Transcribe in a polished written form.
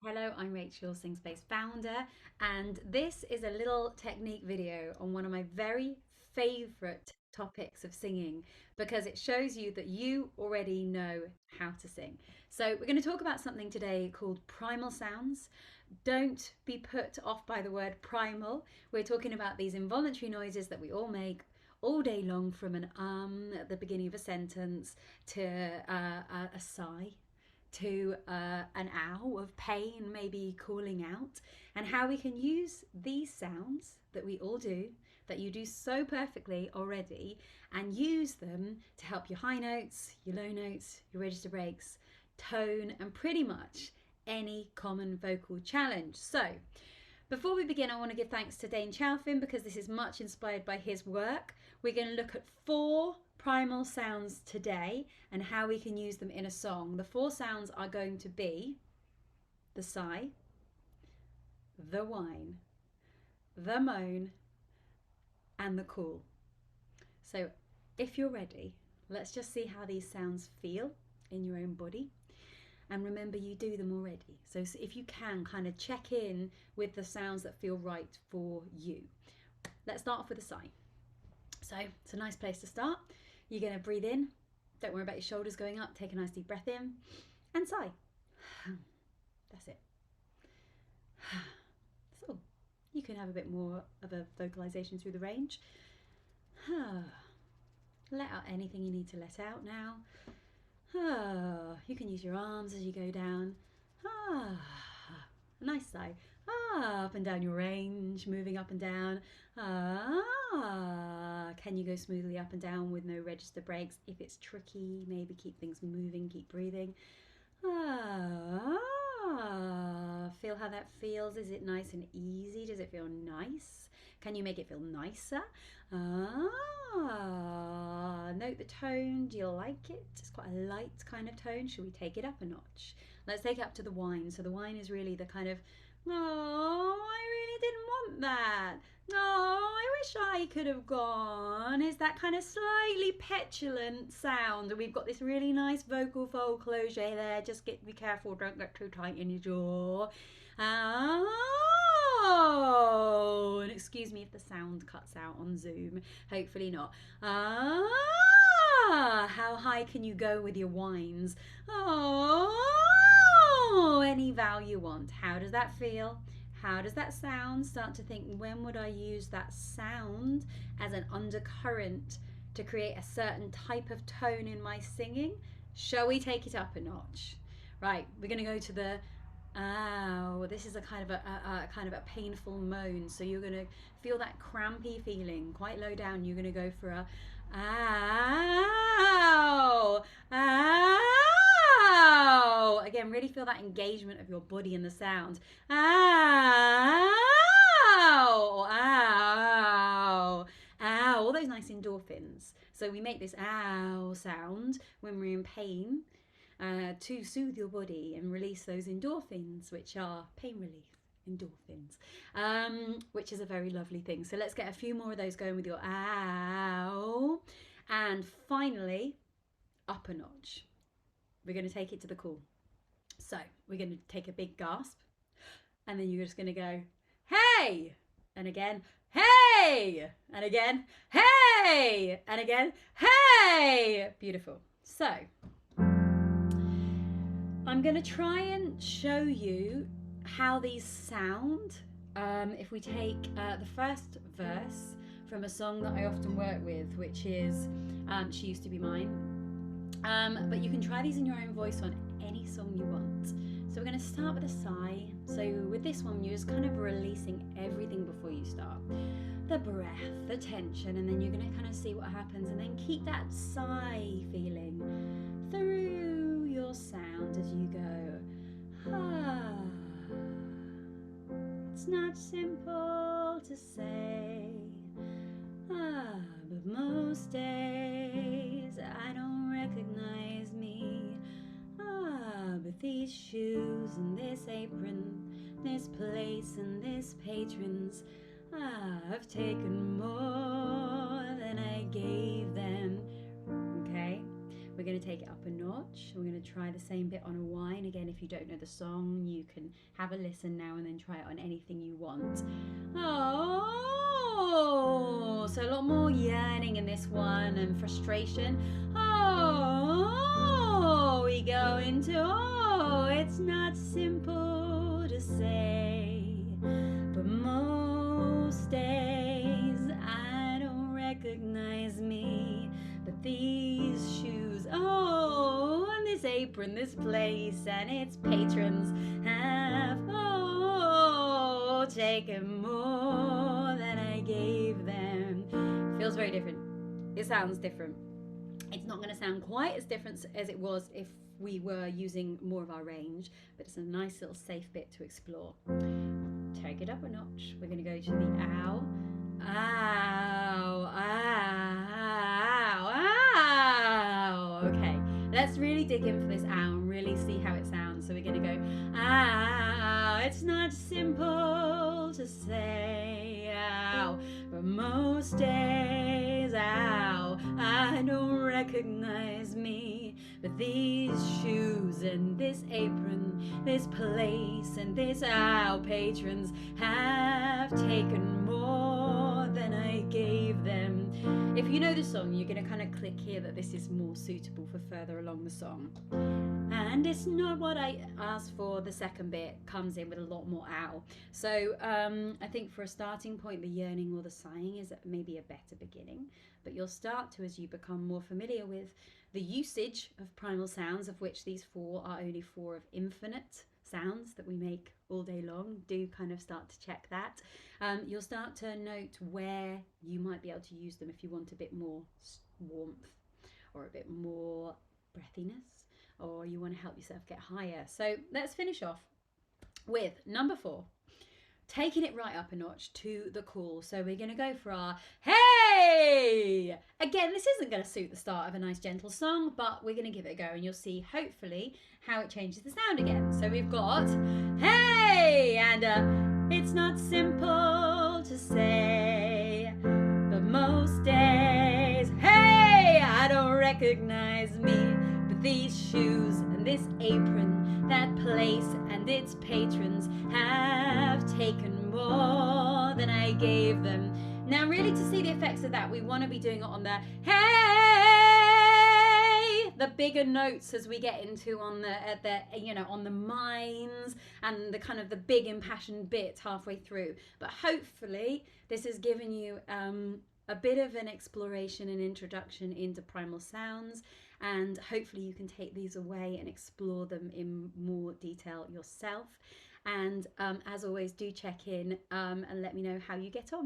Hello, I'm Rachel, Sing Space founder, and this is a little technique video on one of my very favorite topics of singing because it shows you that you already know how to sing. So, we're going to talk about something today called primal sounds. Don't be put off by the word primal. We're talking about these involuntary noises that we all make all day long, from an at the beginning of a sentence to a sigh to an ow of pain, maybe calling out, and how we can use these sounds that we all do, that you do so perfectly already, and use them to help your high notes, your low notes, your register breaks, tone, and pretty much any common vocal challenge. So, before we begin, I want to give thanks to Dane Chalfin because this is much inspired by his work. We're going to look at 4 primal sounds today and how we can use them in a song. The 4 sounds are going to be the sigh, the whine, the moan, and the call. So if you're ready, let's just see how these sounds feel in your own body. And remember, you do them already. So if you can, kind of check in with the sounds that feel right for you. Let's start off with a sigh. So it's a nice place to start. You're going to breathe in. Don't worry about your shoulders going up. Take a nice deep breath in and sigh. That's it. That's all. You can have a bit more of a vocalization through the range. Let out anything you need to let out now. You can use your arms as you go down. A nice sigh. Up and down your range, moving up and down. Can you go smoothly up and down with no register breaks? If it's tricky, maybe keep things moving, keep breathing. Feel how that feels. Is it nice and easy? Does it feel nice? Can you make it feel nicer? Note the tone. Do you like it? It's quite a light kind of tone. Should we take it up a notch? Let's take it up to the whine. So the whine is really the kind of, oh, I really didn't want that. Oh, I wish I could have gone. Is that kind of slightly petulant sound. And we've got this really nice vocal fold closure there. Just be careful, don't get too tight in your jaw. Oh, and excuse me if the sound cuts out on Zoom. Hopefully not. How high can you go with your whines? Oh, any vowel you want. How does that feel? How does that sound? Start to think, when would I use that sound as an undercurrent to create a certain type of tone in my singing? Shall we take it up a notch? Right, we're going to go to the ow. This is a kind of a painful moan. So you're going to feel that crampy feeling quite low down. You're going to go for a ow, ow. Again, really feel that engagement of your body in the sound. Ow, ow, ow. All those nice endorphins. So we make this ow sound when we're in pain to soothe your body and release those endorphins, which are pain relief endorphins, which is a very lovely thing. So let's get a few more of those going with your ow. And finally, up a notch. We're going to take it to the call. So we're going to take a big gasp, and then you're just going to go, hey, and again, hey, and again, hey, and again, hey. Beautiful. So I'm going to try and show you how these sound if we take the first verse from a song that I often work with, which is She Used to Be Mine. But you can try these in your own voice on any song you want. So we're going to start with a sigh. So with this one, you're just kind of releasing everything before you start. The breath, the tension, and then you're going to kind of see what happens, and then keep that sigh feeling through your sound as you go. It's not simple to say, but most days I don't recognize me. But these shoes and this apron, this place and this patrons, I've taken more than I gave them. Okay, we're going to take it up a notch. We're going to try the same bit on a whine. Again, if you don't know the song, you can have a listen now and then try it on anything you want. Oh, so a lot more yearning in this one and frustration. Oh, we go into, oh, it's not simple to say, but most days I don't recognize me, but these shoes, oh, and this apron, this place and its patrons have, oh, taken more than I gave them. Feels very different. It sounds different. It's not going to sound quite as different as it was if we were using more of our range, but it's a nice little safe bit to explore. Take it up a notch. We're going to go to the ow. Ow, ow, ow. Okay, let's really dig in for this ow and really see how it sounds. So we're going to go ow. It's not simple to say ow, but most days ow, I don't recognize me, but these shoes and this apron, this place and this ow patrons have taken more than I gave them. If you know the song, you're going to kind of click here that this is more suitable for further along the song. And it's not what I asked for. The second bit comes in with a lot more ow. So I think for a starting point, the yearning or the sighing is maybe a better beginning. But you'll start to, as you become more familiar with the usage of primal sounds, of which these 4 are only 4 of infinite sounds that we make all day long. Do kind of start to check that. You'll start to note where you might be able to use them if you want a bit more warmth or a bit more breathiness, or you want to help yourself get higher. So let's finish off with number 4, taking it right up a notch to the call. So we're going to go for our hey. Again, this isn't going to suit the start of a nice gentle song, but we're going to give it a go and you'll see hopefully how it changes the sound again. So we've got hey, and it's not simple to say, but most days, hey, I don't recognize me, but these shoes and this apron, that place and its patrons have taken more than I gave them. Now really, to see the effects of that, we want to be doing it on the hey, the bigger notes as we get into on the on the mines and the kind of the big impassioned bit halfway through. But hopefully this has given you a bit of an exploration and introduction into primal sounds, and hopefully you can take these away and explore them in more detail yourself. And as always, do check in and let me know how you get on.